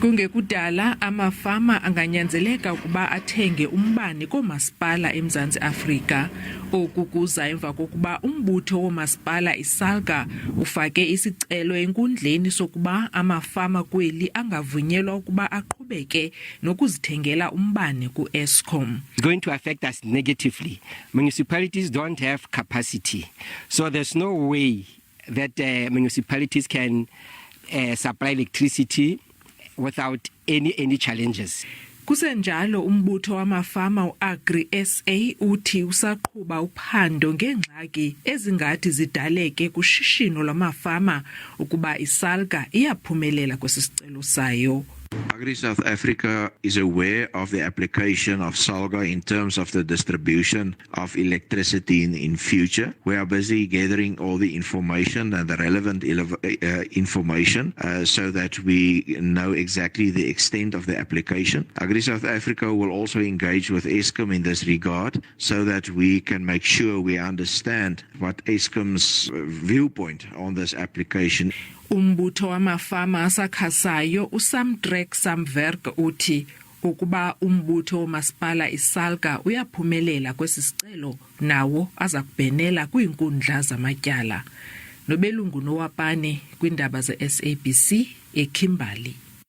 Kungekudala amafama anganyanzeleka ukuba athenge umbane koomasipala eMzantsi Afrika. Oku kuza emva kokuba umbutho woomasipala iSALGA ufake isicelo enkundleni sokuba amafama kweli angavunyelwa ukuba aqhubeke nokuzithengela umbane ku-Eskom. It's going to affect us negatively. Municipalities don't have capacity, so there's no way that municipalities can supply electricity without any challenges. Kusenjalo umbutho wamafama uAgri SA uthi usaqhuba uphando ngengxaki ezingathi zidaleke kushishino lwamafama ukuba iSALGA iyaphumelela kwesisicelo sayo. Agri South Africa is aware of the application of SALGA in terms of the distribution of electricity in future. We are busy gathering all the information and the relevant information so that we know exactly the extent of the application. Agri South Africa will also engage with Eskom in this regard so that we can make sure we understand what Eskom's viewpoint on this application. Umbutho wamafama asakhasayo uSamdrek Samverk uthi ukuba umbutho woomasipala iSALGA uyaphumelela kwesisicelo nawo aza kubhenela kwiinkundla zamatyala. Nobelungu Nowapane kwiindaba zeSABC eKimberley.